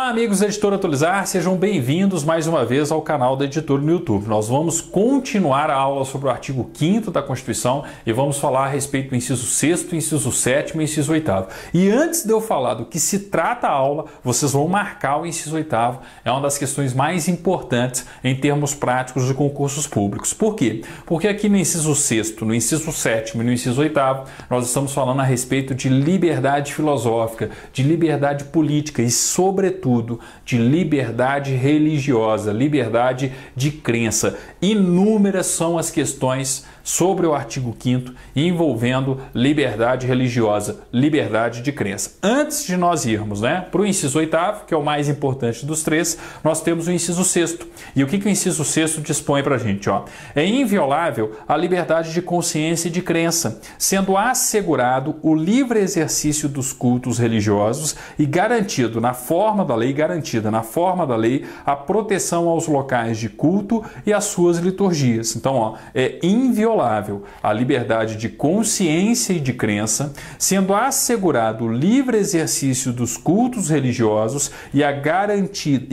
Olá amigos da Editora Atualizar, sejam bem-vindos mais uma vez ao canal da Editora no YouTube. Nós vamos continuar a aula sobre o artigo 5º da Constituição e vamos falar a respeito do inciso 6º, inciso 7º e inciso 8º. E antes de eu falar do que se trata a aula, vocês vão marcar o inciso 8º, é uma das questões mais importantes em termos práticos de concursos públicos. Por quê? Porque aqui no inciso 6º, no inciso 7º e no inciso 8º, nós estamos falando a respeito de liberdade filosófica, de liberdade política e, sobretudo, de liberdade religiosa, liberdade de crença. Inúmeras são as questões sobre o artigo 5º envolvendo liberdade religiosa, liberdade de crença. Antes de nós irmos para o inciso 8º, que é o mais importante dos três, nós temos o inciso 6º. E o que o inciso 6º dispõe para a gente? É inviolável a liberdade de consciência e de crença, sendo assegurado o livre exercício dos cultos religiosos e garantido na forma da lei, a proteção aos locais de culto e às suas liturgias. Então, é inviolável a liberdade de consciência e de crença, sendo assegurado o livre exercício dos cultos religiosos e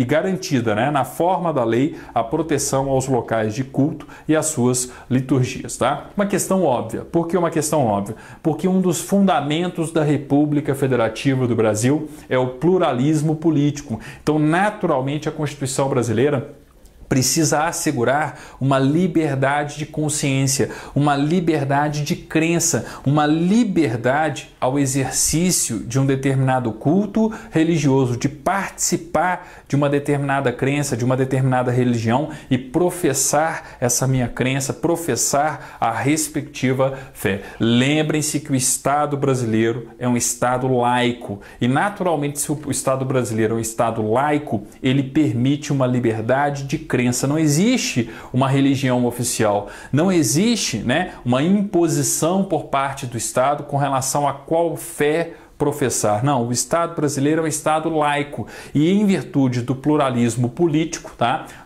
garantida na forma da lei a proteção aos locais de culto e às suas liturgias. Tá? Uma questão óbvia. Por que uma questão óbvia? Porque um dos fundamentos da República Federativa do Brasil é o pluralismo político. Então, naturalmente, a Constituição brasileira precisa assegurar uma liberdade de consciência, uma liberdade de crença, uma liberdade ao exercício de um determinado culto religioso, de participar de uma determinada crença, de uma determinada religião e professar essa minha crença, professar a respectiva fé. Lembrem-se que o Estado brasileiro é um Estado laico e, naturalmente, se o Estado brasileiro é um Estado laico, ele permite uma liberdade de crença. Não existe uma religião oficial, não existe uma imposição por parte do Estado com relação a qual fé professar. Não, o Estado brasileiro é um Estado laico e, em virtude do pluralismo político,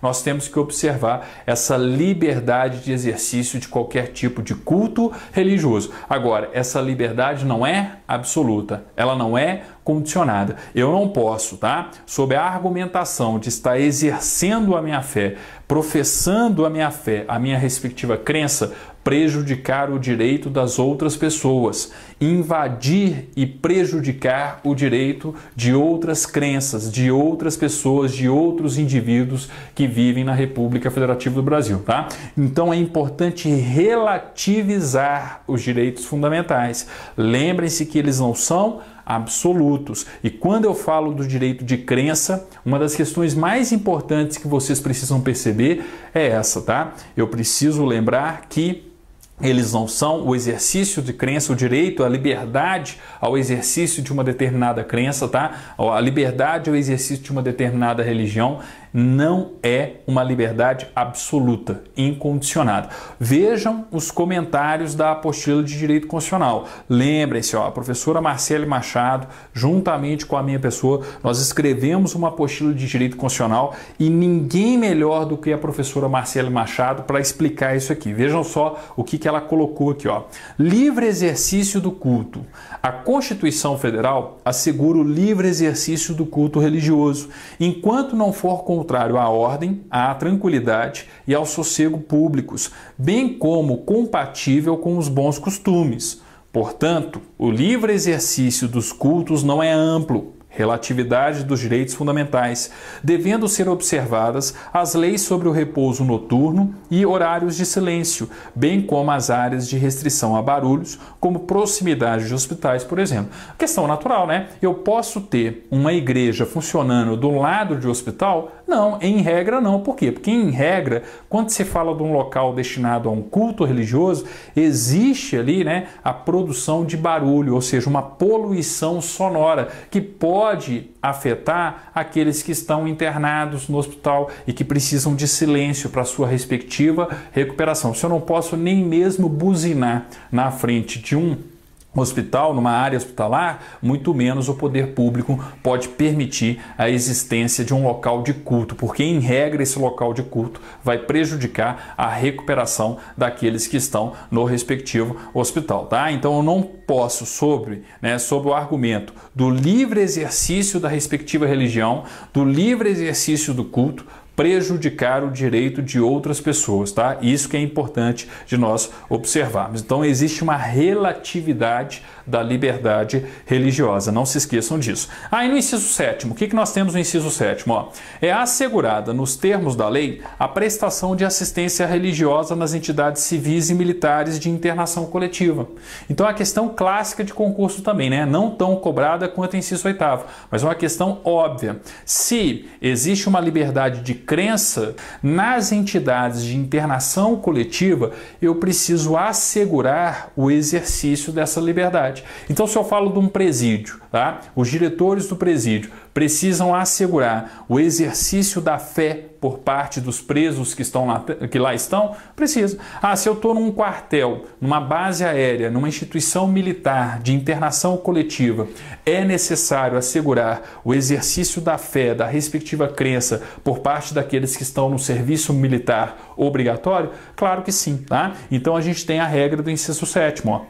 nós temos que observar essa liberdade de exercício de qualquer tipo de culto religioso. Agora, essa liberdade não é absoluta, ela não é condicionada. Eu não posso, sob a argumentação de estar exercendo a minha fé, professando a minha fé, a minha respectiva crença, prejudicar o direito das outras pessoas, invadir e prejudicar o direito de outras crenças, de outras pessoas, de outros indivíduos que vivem na República Federativa do Brasil. Então é importante relativizar os direitos fundamentais. Lembrem-se que eles não são absolutos. E quando eu falo do direito de crença, uma das questões mais importantes que vocês precisam perceber é essa, Eu preciso lembrar que eles não são o exercício de crença, o direito, a liberdade ao exercício de uma determinada crença, A liberdade ao exercício de uma determinada religião não é uma liberdade absoluta, incondicionada. Vejam os comentários da apostila de Direito Constitucional. Lembrem-se, a professora Marcele Machado, juntamente com a minha pessoa, nós escrevemos uma apostila de Direito Constitucional e ninguém melhor do que a professora Marcele Machado para explicar isso aqui. Vejam só o que ela colocou aqui. Livre exercício do culto. A Constituição Federal assegura o livre exercício do culto religioso, enquanto não for contrário à ordem, à tranquilidade e ao sossego públicos, bem como compatível com os bons costumes. Portanto, o livre exercício dos cultos não é amplo, relatividade dos direitos fundamentais, devendo ser observadas as leis sobre o repouso noturno e horários de silêncio, bem como as áreas de restrição a barulhos, como proximidade de hospitais, por exemplo. Questão natural, Eu posso ter uma igreja funcionando do lado de hospital? Não, em regra não. Por quê? Porque em regra, quando se fala de um local destinado a um culto religioso, existe ali a produção de barulho, ou seja, uma poluição sonora que pode afetar aqueles que estão internados no hospital e que precisam de silêncio para sua respectiva recuperação. Se eu não posso nem mesmo buzinar na frente de um hospital, numa área hospitalar, muito menos o poder público pode permitir a existência de um local de culto, porque em regra esse local de culto vai prejudicar a recuperação daqueles que estão no respectivo hospital, tá? Então eu não posso, sobre o argumento do livre exercício da respectiva religião, do livre exercício do culto, prejudicar o direito de outras pessoas, tá? Isso que é importante de nós observarmos. Então existe uma relatividade da liberdade religiosa, não se esqueçam disso. E no inciso 7º, o que nós temos no inciso 7º? É assegurada, nos termos da lei, a prestação de assistência religiosa nas entidades civis e militares de internação coletiva. Então é uma questão clássica de concurso também, né? Não tão cobrada quanto o inciso 8º, mas uma questão óbvia. Se existe uma liberdade de crença nas entidades de internação coletiva, eu preciso assegurar o exercício dessa liberdade. Então, se eu falo de um presídio, tá? Os diretores do presídio precisam assegurar o exercício da fé por parte dos presos que lá estão? Precisa. Se eu estou num quartel, numa base aérea, numa instituição militar de internação coletiva, é necessário assegurar o exercício da fé, da respectiva crença, por parte daqueles que estão no serviço militar obrigatório? Claro que sim, tá? Então a gente tem a regra do inciso 7º,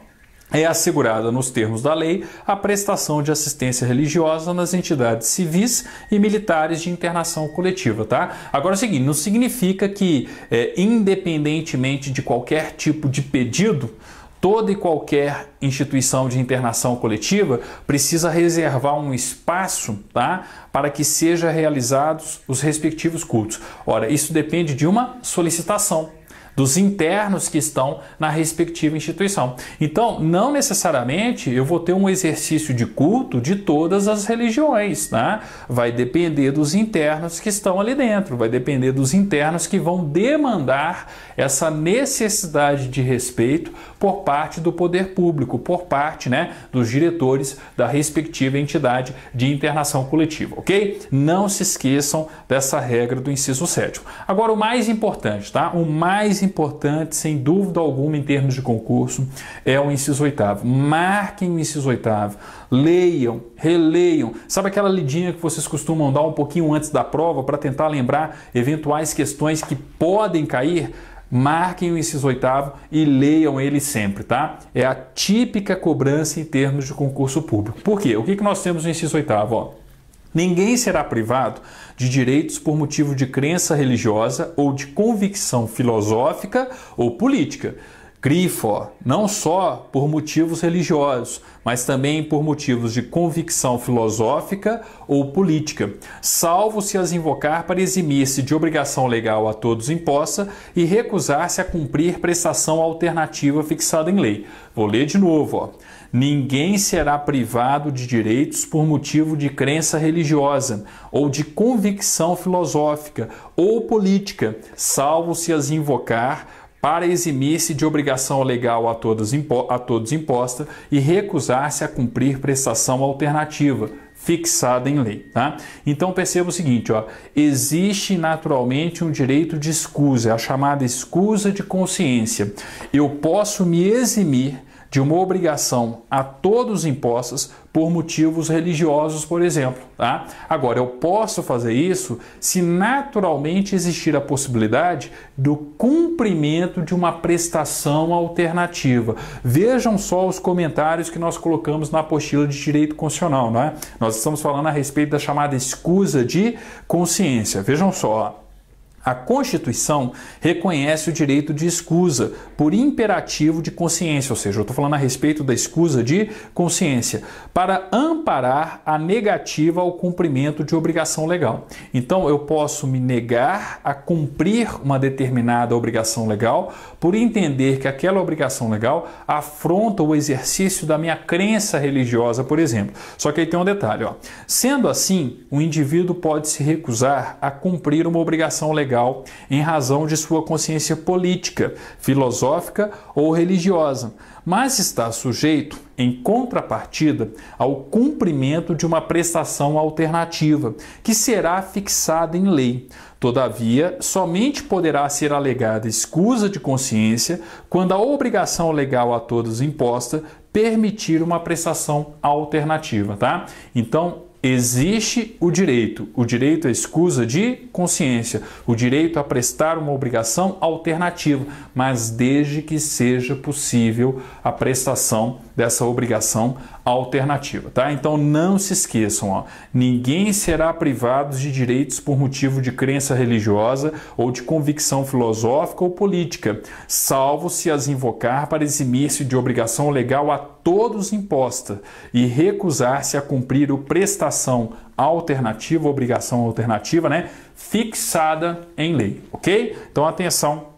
É assegurada, nos termos da lei, a prestação de assistência religiosa nas entidades civis e militares de internação coletiva, tá? Agora é o seguinte, não significa que, independentemente de qualquer tipo de pedido, toda e qualquer instituição de internação coletiva precisa reservar um espaço, tá, para que sejam realizados os respectivos cultos. Ora, isso depende de uma solicitação dos internos que estão na respectiva instituição. Então, não necessariamente eu vou ter um exercício de culto de todas as religiões, tá? Vai depender dos internos que estão ali dentro, vai depender dos internos que vão demandar essa necessidade de respeito por parte do poder público, por parte, dos diretores da respectiva entidade de internação coletiva, ok? Não se esqueçam dessa regra do inciso 7º. Agora, o mais importante, tá? O mais importante, sem dúvida alguma, em termos de concurso, é o inciso 8º. Marquem o inciso 8º, leiam, releiam. Sabe aquela lidinha que vocês costumam dar um pouquinho antes da prova para tentar lembrar eventuais questões que podem cair? Marquem o inciso 8º e leiam ele sempre, tá? É a típica cobrança em termos de concurso público. Por quê? O que nós temos no inciso 8º? Ninguém será privado de direitos por motivo de crença religiosa ou de convicção filosófica ou política. Grifo, não só por motivos religiosos, mas também por motivos de convicção filosófica ou política, salvo se as invocar para eximir-se de obrigação legal a todos imposta e recusar-se a cumprir prestação alternativa fixada em lei. Vou ler de novo, Ninguém será privado de direitos por motivo de crença religiosa ou de convicção filosófica ou política, salvo se as invocar para eximir-se de obrigação legal a todos imposta e recusar-se a cumprir prestação alternativa fixada em lei, tá? Então perceba o seguinte, existe naturalmente um direito de escusa, a chamada escusa de consciência. Eu posso me eximir de uma obrigação a todos impostas por motivos religiosos, por exemplo, tá? Agora, eu posso fazer isso se naturalmente existir a possibilidade do cumprimento de uma prestação alternativa. Vejam só os comentários que nós colocamos na apostila de direito constitucional, não é? Nós estamos falando a respeito da chamada escusa de consciência. Vejam só, a Constituição reconhece o direito de escusa por imperativo de consciência, ou seja, eu estou falando a respeito da escusa de consciência, para amparar a negativa ao cumprimento de obrigação legal. Então, eu posso me negar a cumprir uma determinada obrigação legal por entender que aquela obrigação legal afronta o exercício da minha crença religiosa, por exemplo. Só que aí tem um detalhe, Sendo assim, o indivíduo pode se recusar a cumprir uma obrigação legal em razão de sua consciência política, filosófica ou religiosa, mas está sujeito, em contrapartida, ao cumprimento de uma prestação alternativa, que será fixada em lei. Todavia, somente poderá ser alegada escusa de consciência quando a obrigação legal a todos imposta permitir uma prestação alternativa, tá? Então, existe o direito à escusa de consciência, o direito a prestar uma obrigação alternativa, mas desde que seja possível a prestação dessa obrigação alternativa, tá? Então não se esqueçam, ó, ninguém será privado de direitos por motivo de crença religiosa ou de convicção filosófica ou política, salvo se as invocar para eximir-se de obrigação legal a todos imposta e recusar-se a cumprir o prestação alternativa, obrigação alternativa, né, fixada em lei, ok? Então atenção,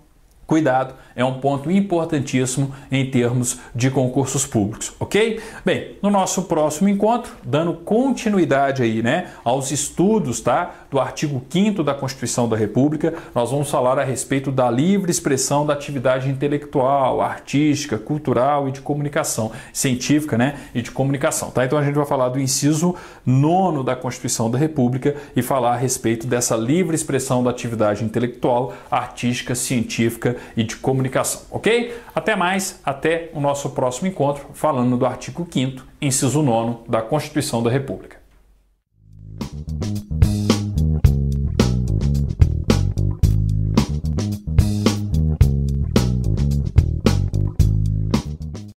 cuidado, é um ponto importantíssimo em termos de concursos públicos, ok? Bem, no nosso próximo encontro, dando continuidade aí, né, aos estudos, tá, do artigo 5º da Constituição da República, nós vamos falar a respeito da livre expressão da atividade intelectual, artística, cultural e de comunicação, científica, né, e de comunicação, tá? Então a gente vai falar do inciso 9º da Constituição da República e falar a respeito dessa livre expressão da atividade intelectual, artística, científica e de comunicação, ok? Até mais, até o nosso próximo encontro, falando do artigo 5º, inciso 9º da Constituição da República.